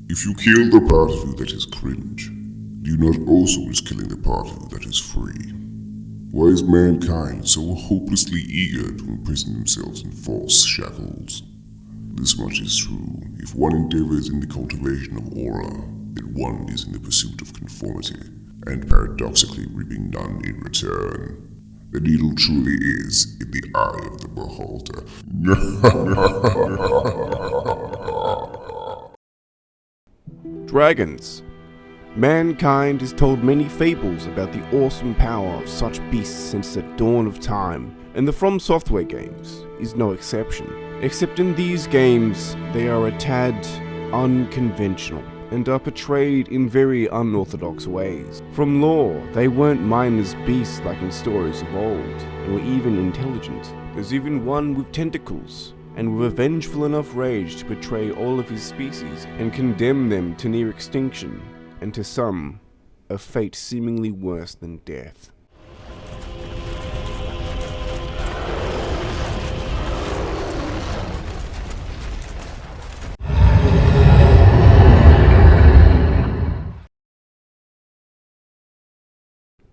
If you kill the part of you that is cringe, do you not also risk killing the part of you that is free? Why is mankind so hopelessly eager to imprison themselves in false shackles? This much is true. If one endeavors in the cultivation of aura, then one is in the pursuit of conformity, and paradoxically reaping none in return. The needle truly is in the eye of the beholder. Dragons. Mankind has told many fables about the awesome power of such beasts since the dawn of time, and the From Software games is no exception. Except in these games, they are a tad unconventional and are portrayed in very unorthodox ways. From lore, they weren't mindless beasts like in stories of old, and were even intelligent. There's even one with tentacles, and with a vengeful enough rage to betray all of his species and condemn them to near extinction, and to some, a fate seemingly worse than death.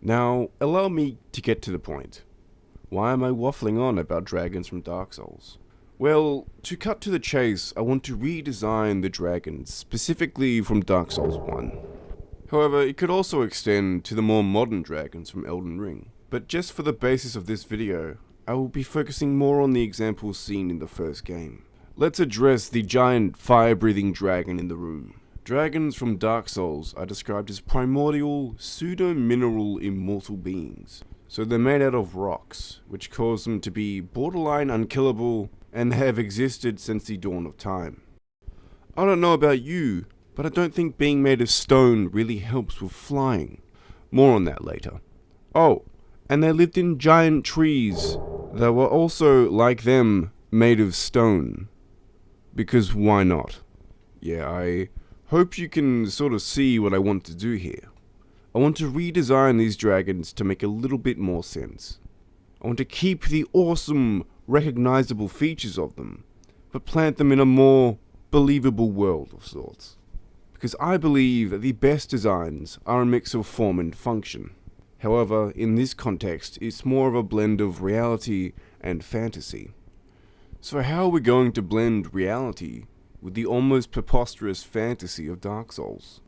Now, allow me to get to the point. Why am I waffling on about dragons from Dark Souls? Well, to cut to the chase, I want to redesign the dragons, specifically from Dark Souls 1. However, it could also extend to the more modern dragons from Elden Ring. But just for the basis of this video, I will be focusing more on the examples seen in the first game. Let's address the giant fire-breathing dragon in the room. Dragons from Dark Souls are described as primordial, pseudo-mineral immortal beings. So they're made out of rocks, which cause them to be borderline unkillable, and have existed since the dawn of time. I don't know about you, but I don't think being made of stone really helps with flying. More on that later. Oh, and they lived in giant trees that were also, like them, made of stone. Because why not? Yeah, I hope you can sort of see what I want to do here. I want to redesign these dragons to make a little bit more sense. I want to keep the awesome, recognizable features of them, but plant them in a more believable world of sorts. Because I believe that the best designs are a mix of form and function. However, in this context, it's more of a blend of reality and fantasy. So how are we going to blend reality with the almost preposterous fantasy of Dark Souls?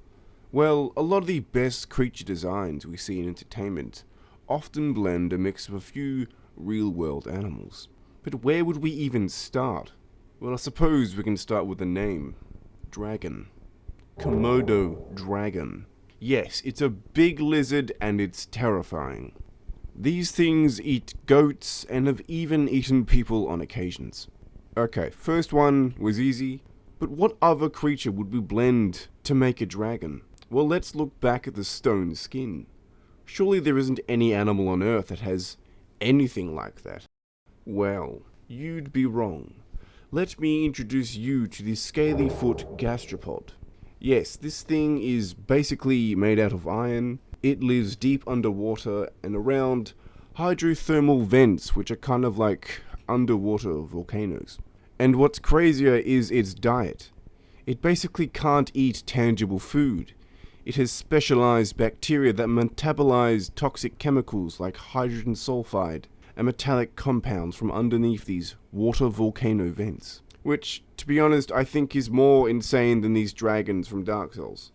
Well, a lot of the best creature designs we see in entertainment often blend a mix of a few real-world animals. But where would we even start? Well, I suppose we can start with the name. Dragon. Komodo dragon. Yes, it's a big lizard and it's terrifying. These things eat goats and have even eaten people on occasions. Okay, first one was easy, but what other creature would we blend to make a dragon? Well, let's look back at the stone skin. Surely there isn't any animal on Earth that has anything like that. Well, you'd be wrong. Let me introduce you to the scaly-foot gastropod. Yes, this thing is basically made out of iron. It lives deep underwater and around hydrothermal vents, which are kind of like underwater volcanoes. And what's crazier is its diet. It basically can't eat tangible food. It has specialized bacteria that metabolize toxic chemicals like hydrogen sulfide and metallic compounds from underneath these water volcano vents. Which, to be honest, I think is more insane than these dragons from Dark Souls.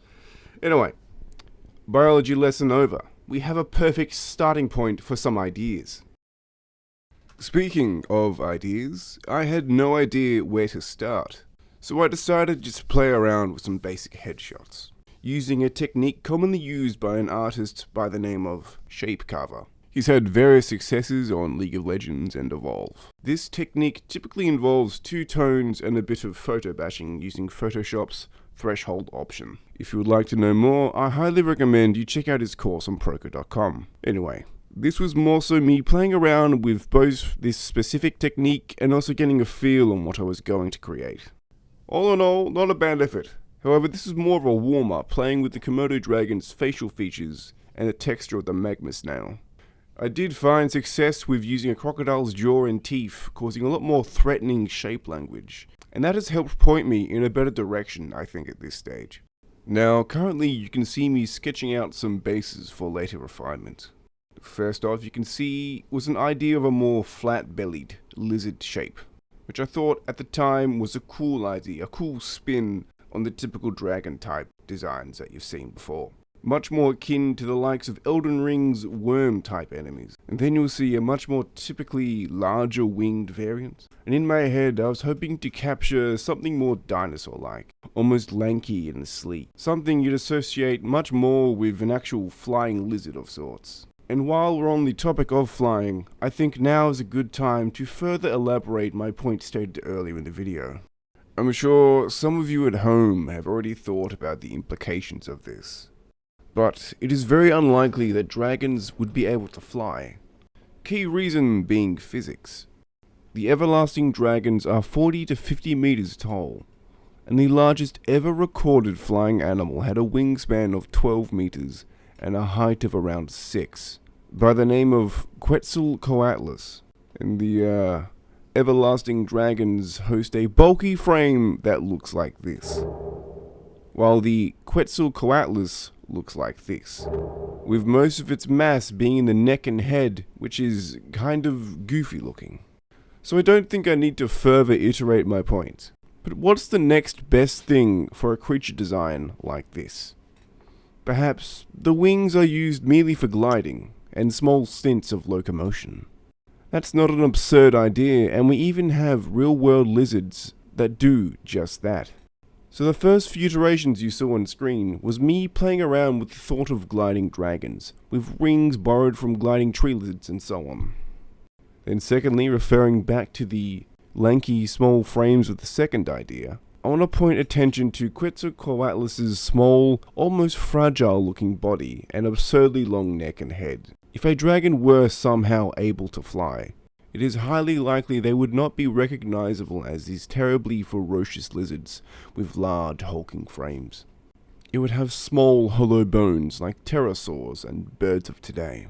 Anyway, biology lesson over. We have a perfect starting point for some ideas. Speaking of ideas, I had no idea where to start. So I decided just to play around with some basic headshots, using a technique commonly used by an artist by the name of Shapecarver. He's had various successes on League of Legends and Evolve. This technique typically involves two tones and a bit of photo bashing using Photoshop's threshold option. If you would like to know more, I highly recommend you check out his course on Proco.com. Anyway, this was more so me playing around with both this specific technique and also getting a feel on what I was going to create. All in all, not a bad effort. However, this is more of a warm-up, playing with the Komodo dragon's facial features and the texture of the magma snail. I did find success with using a crocodile's jaw and teeth, causing a lot more threatening shape language. and that has helped point me in a better direction, I think, at this stage. Now, currently you can see me sketching out some bases for later refinement. First off, you can see was an idea of a more flat-bellied lizard shape, which I thought at the time was a cool idea, a cool spin on the typical dragon type designs that you've seen before. Much more akin to the likes of Elden Ring's worm type enemies. And then you'll see a much more typically larger winged variant. And in my head I was hoping to capture something more dinosaur-like, almost lanky and sleek. Something you'd associate much more with an actual flying lizard of sorts. And while we're on the topic of flying, I think now is a good time to further elaborate my point stated earlier in the video. I'm sure some of you at home have already thought about the implications of this. But it is very unlikely that dragons would be able to fly. Key reason being physics. The everlasting dragons are 40 to 50 meters tall, and the largest ever recorded flying animal had a wingspan of 12 meters and a height of around 6, by the name of Quetzalcoatlus. And the everlasting dragons host a bulky frame that looks like this, while the Quetzalcoatlus looks like this, with most of its mass being in the neck and head, which is kind of goofy looking. So I don't think I need to further iterate my point. But what's the next best thing for a creature design like this? Perhaps the wings are used merely for gliding, and small stints of locomotion. That's not an absurd idea, and we even have real-world lizards that do just that. So the first few iterations you saw on screen was me playing around with the thought of gliding dragons, with wings borrowed from gliding tree lizards and so on. Then secondly, referring back to the lanky small frames with the second idea, I want to point attention to Quetzalcoatlus's small, almost fragile looking body and absurdly long neck and head. If a dragon were somehow able to fly, it is highly likely they would not be recognizable as these terribly ferocious lizards with large hulking frames. It would have small hollow bones like pterosaurs and birds of today.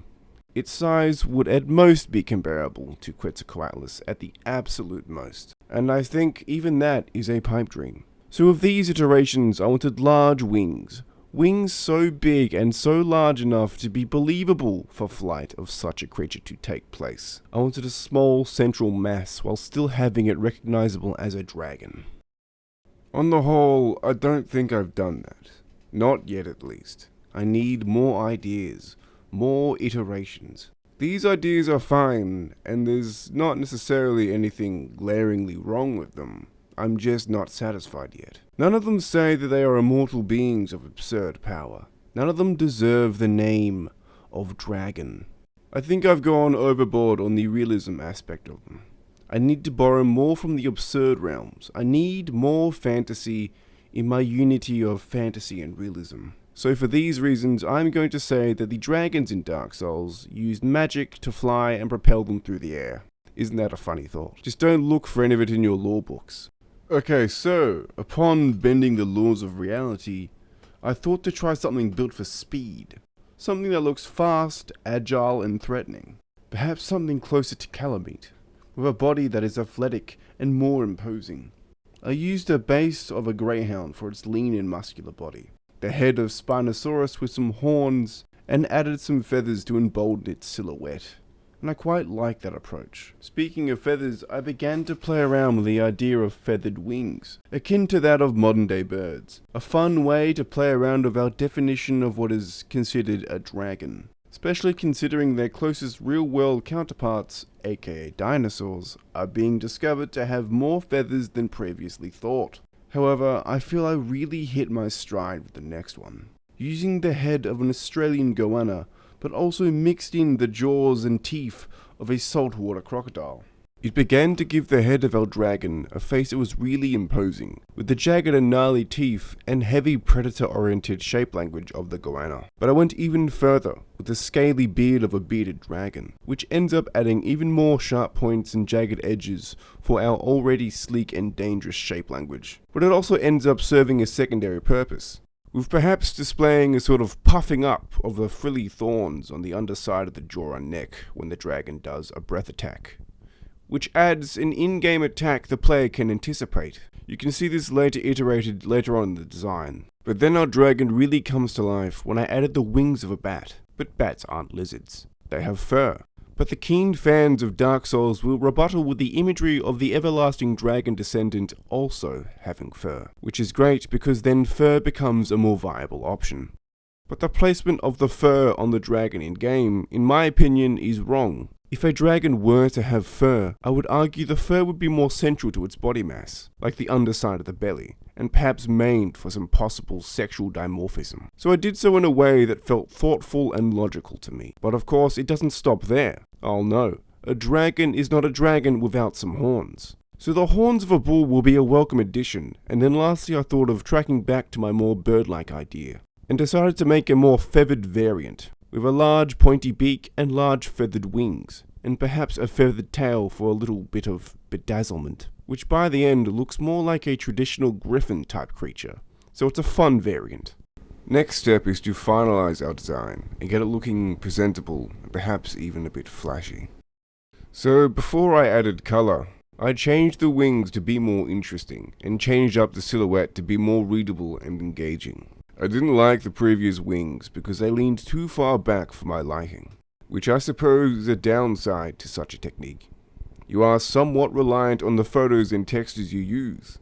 Its size would at most be comparable to Quetzalcoatlus at the absolute most, and I think even that is a pipe dream. So with these iterations I wanted large wings. Wings so big and so large enough to be believable for flight of such a creature to take place. I wanted a small central mass while still having it recognizable as a dragon. On the whole, I don't think I've done that. Not yet at least. I need more ideas, more iterations. These ideas are fine, and there's not necessarily anything glaringly wrong with them. I'm just not satisfied yet. None of them say that they are immortal beings of absurd power. None of them deserve the name of dragon. I think I've gone overboard on the realism aspect of them. I need to borrow more from the absurd realms. I need more fantasy in my unity of fantasy and realism. So for these reasons, I'm going to say that the dragons in Dark Souls used magic to fly and propel them through the air. Isn't that a funny thought? Just don't look for any of it in your lore books. Okay, so, upon bending the laws of reality, I thought to try something built for speed. Something that looks fast, agile, and threatening. Perhaps something closer to Calamite, with a body that is athletic and more imposing. I used a base of a greyhound for its lean and muscular body, the head of Spinosaurus with some horns, and added some feathers to embolden its silhouette. And I quite like that approach. Speaking of feathers, I began to play around with the idea of feathered wings, akin to that of modern day birds. A fun way to play around with our definition of what is considered a dragon, especially considering their closest real-world counterparts, aka dinosaurs, are being discovered to have more feathers than previously thought. However, I feel I really hit my stride with the next one, using the head of an Australian goanna, but also mixed in the jaws and teeth of a saltwater crocodile. It began to give the head of our dragon a face that was really imposing, with the jagged and gnarly teeth and heavy predator-oriented shape language of the goanna. But I went even further, with the scaly beard of a bearded dragon, which ends up adding even more sharp points and jagged edges for our already sleek and dangerous shape language. But it also ends up serving a secondary purpose, with perhaps displaying a sort of puffing up of the frilly thorns on the underside of the jaw and neck when the dragon does a breath attack, which adds an in-game attack the player can anticipate. You can see this later iterated later on in the design. But then our dragon really comes to life when I added the wings of a bat. But bats aren't lizards. They have fur. But the keen fans of Dark Souls will rebuttal with the imagery of the everlasting dragon descendant also having fur, which is great because then fur becomes a more viable option. But the placement of the fur on the dragon in-game, in my opinion, is wrong. If a dragon were to have fur, I would argue the fur would be more central to its body mass, like the underside of the belly, and perhaps maned for some possible sexual dimorphism. So I did so in a way that felt thoughtful and logical to me. But of course, it doesn't stop there. Oh no, a dragon is not a dragon without some horns. So the horns of a bull will be a welcome addition, and then lastly I thought of tracking back to my more bird-like idea, and decided to make a more feathered variant, with a large pointy beak and large feathered wings, and perhaps a feathered tail for a little bit of bedazzlement, which by the end looks more like a traditional griffin type creature, so it's a fun variant. Next step is to finalize our design and get it looking presentable, and perhaps even a bit flashy. So before I added color, I changed the wings to be more interesting, and changed up the silhouette to be more readable and engaging. I didn't like the previous wings because they leaned too far back for my liking, which I suppose is a downside to such a technique. You are somewhat reliant on the photos and textures you use.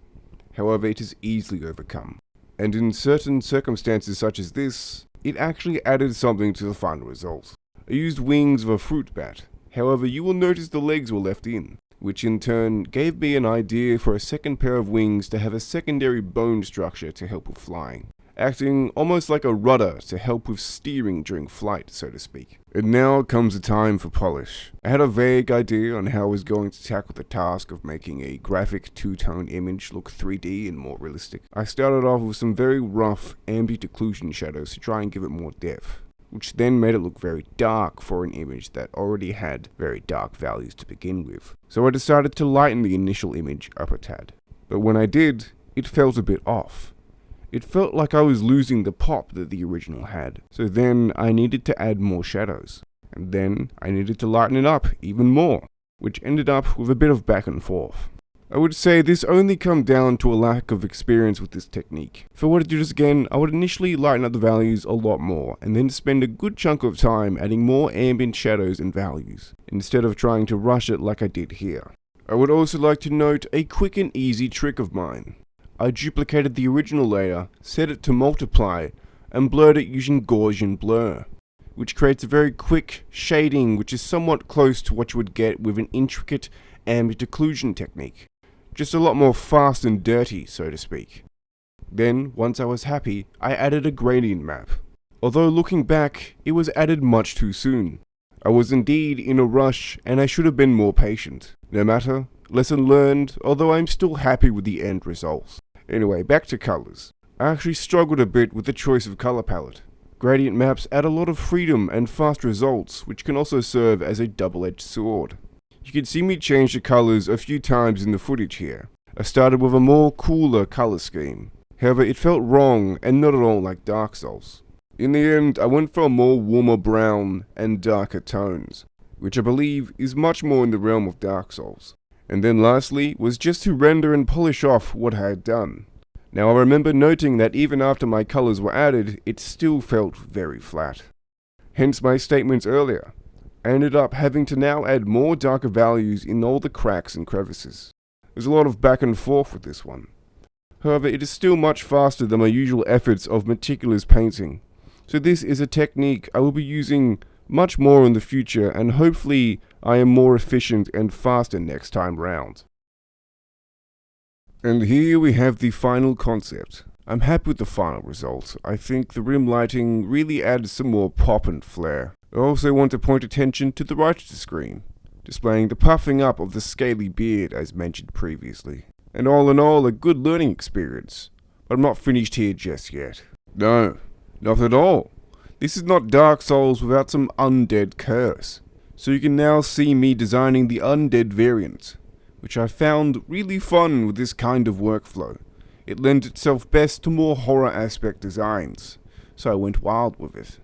However, it is easily overcome. And in certain circumstances such as this, it actually added something to the final result. I used wings of a fruit bat. However, you will notice the legs were left in, which in turn gave me an idea for a second pair of wings to have a secondary bone structure to help with flying, acting almost like a rudder to help with steering during flight, so to speak. And now comes the time for polish. I had a vague idea on how I was going to tackle the task of making a graphic two-tone image look 3D and more realistic. I started off with some very rough ambient occlusion shadows to try and give it more depth, which then made it look very dark for an image that already had very dark values to begin with. So I decided to lighten the initial image up a tad. But when I did, it felt a bit off. It felt like I was losing the pop that the original had. So then I needed to add more shadows. And then I needed to lighten it up even more, which ended up with a bit of back and forth. I would say this only come down to a lack of experience with this technique. If I were to do this again, I would initially lighten up the values a lot more, and then spend a good chunk of time adding more ambient shadows and values, instead of trying to rush it like I did here. I would also like to note a quick and easy trick of mine. I duplicated the original layer, set it to multiply, and blurred it using Gaussian blur, which creates a very quick shading which is somewhat close to what you would get with an intricate ambient occlusion technique. Just a lot more fast and dirty, so to speak. Then, once I was happy, I added a gradient map. Although looking back, it was added much too soon. I was indeed in a rush, and I should have been more patient. No matter, lesson learned, although I'm still happy with the end results. Anyway, back to colors. I actually struggled a bit with the choice of color palette. Gradient maps add a lot of freedom and fast results, which can also serve as a double-edged sword. You can see me change the colors a few times in the footage here. I started with a more cooler color scheme. However, it felt wrong and not at all like Dark Souls. In the end, I went for a more warmer brown and darker tones, which I believe is much more in the realm of Dark Souls. And then lastly was just to render and polish off what I had done. Now I remember noting that even after my colors were added, it still felt very flat. Hence my statements earlier. I ended up having to now add more darker values in all the cracks and crevices. There's a lot of back and forth with this one. However, it is still much faster than my usual efforts of meticulous painting. So this is a technique I will be using much more in the future, and hopefully I am more efficient and faster next time round. And here we have the final concept. I'm happy with the final result. I think the rim lighting really adds some more pop and flair. I also want to point attention to the right of the screen, displaying the puffing up of the scaly beard as mentioned previously. And all in all, a good learning experience. But I'm not finished here just yet. No, not at all. This is not Dark Souls without some undead curse. So you can now see me designing the undead variant, which I found really fun with this kind of workflow. It lends itself best to more horror aspect designs, so I went wild with it.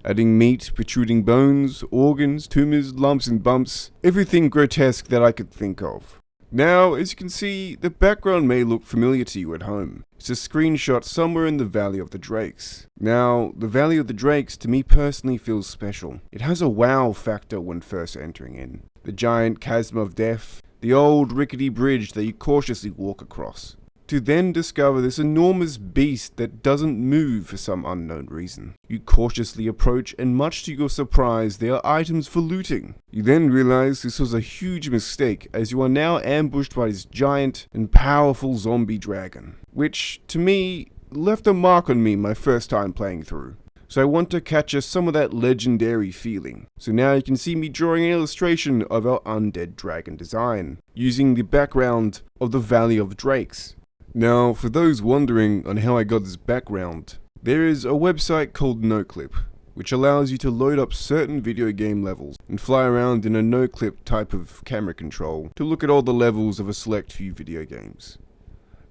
adding meat, protruding bones, organs, tumors, lumps and bumps, everything grotesque that I could think of. Now, as you can see, the background may look familiar to you at home. It's a screenshot somewhere in the Valley of the Drakes. Now, the Valley of the Drakes to me personally feels special. It has a wow factor when first entering in. The giant chasm of death, the old rickety bridge that you cautiously walk across, to then discover this enormous beast that doesn't move for some unknown reason. You cautiously approach, and much to your surprise, there are items for looting. You then realize this was a huge mistake, as you are now ambushed by this giant and powerful zombie dragon, which, to me, left a mark on me my first time playing through. So I want to capture some of that legendary feeling. So now you can see me drawing an illustration of our undead dragon design, using the background of the Valley of Drakes. Now, for those wondering on how I got this background, there is a website called NoClip, which allows you to load up certain video game levels and fly around in a no-clip type of camera control to look at all the levels of a select few video games.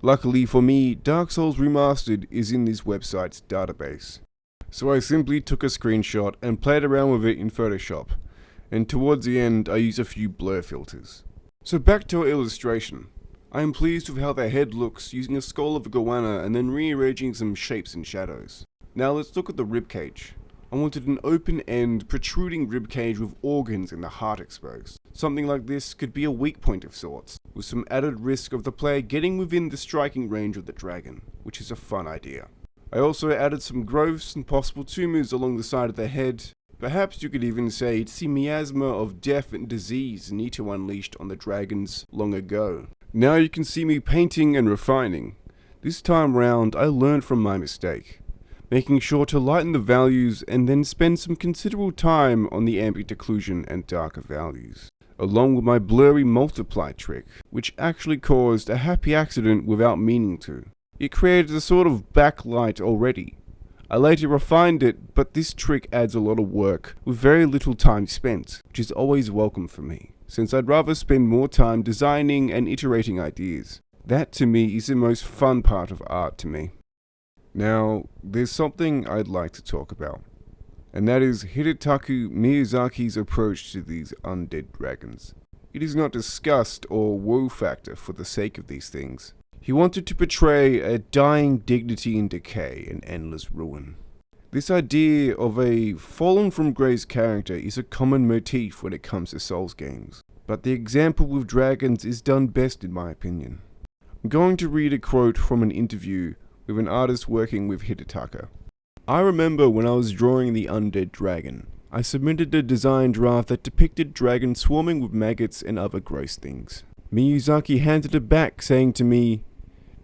Luckily for me, Darksouls Remastered is in this website's database. So I simply took a screenshot and played around with it in Photoshop, and towards the end I used a few blur filters. So back to our illustration. I am pleased with how their head looks, using a skull of a goanna and then rearranging some shapes and shadows. Now let's look at the ribcage. I wanted an open-end, protruding ribcage with organs and the heart exposed. Something like this could be a weak point of sorts, with some added risk of the player getting within the striking range of the dragon, which is a fun idea. I also added some growths and possible tumors along the side of the head. Perhaps you could even say it's the miasma of death and disease Nito unleashed on the dragons long ago. Now you can see me painting and refining. This time round I learned from my mistake, making sure to lighten the values and then spend some considerable time on the ambient occlusion and darker values, along with my blurry multiply trick, which actually caused a happy accident without meaning to. It created a sort of backlight already. I later refined it, but this trick adds a lot of work with very little time spent, which is always welcome for me, since I'd rather spend more time designing and iterating ideas. That to me is the most fun part of art to me. Now, there's something I'd like to talk about, and that is Hidetaka Miyazaki's approach to these undead dragons. It is not disgust or woe factor for the sake of these things. He wanted to portray a dying dignity in decay and endless ruin. This idea of a fallen from grace character is a common motif when it comes to Souls games, but the example with dragons is done best in my opinion. I'm going to read a quote from an interview with an artist working with Hidetaka. I remember when I was drawing the undead dragon, I submitted a design draft that depicted dragons swarming with maggots and other gross things. Miyazaki handed it back saying to me,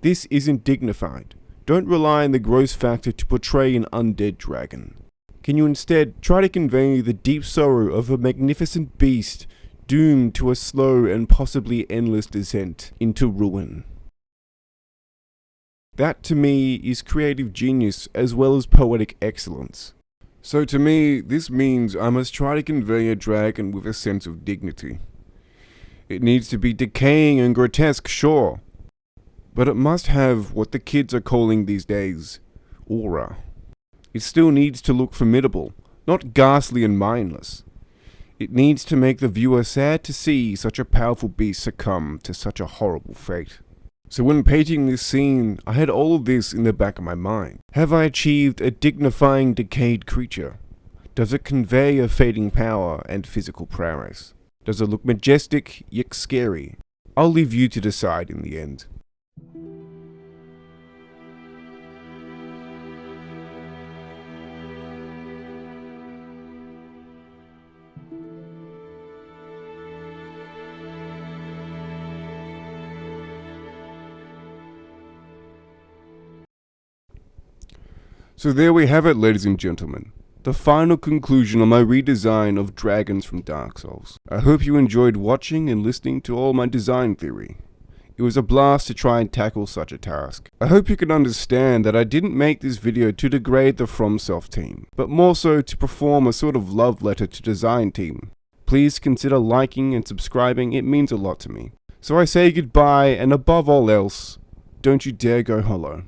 "This isn't dignified. Don't rely on the gross factor to portray an undead dragon. Can you instead try to convey the deep sorrow of a magnificent beast doomed to a slow and possibly endless descent into ruin?" That to me is creative genius as well as poetic excellence. So to me, this means I must try to convey a dragon with a sense of dignity. It needs to be decaying and grotesque, sure, but it must have what the kids are calling these days, aura. It still needs to look formidable, not ghastly and mindless. It needs to make the viewer sad to see such a powerful beast succumb to such a horrible fate. So when painting this scene, I had all of this in the back of my mind. Have I achieved a dignifying decayed creature? Does it convey a fading power and physical prowess? Does it look majestic yet scary? I'll leave you to decide in the end. So there we have it, ladies and gentlemen. The final conclusion on my redesign of dragons from Dark Souls. I hope you enjoyed watching and listening to all my design theory. It was a blast to try and tackle such a task. I hope you can understand that I didn't make this video to degrade the FromSoft team, but more so to perform a sort of love letter to design team. Please consider liking and subscribing, it means a lot to me. So I say goodbye, and above all else, don't you dare go hollow.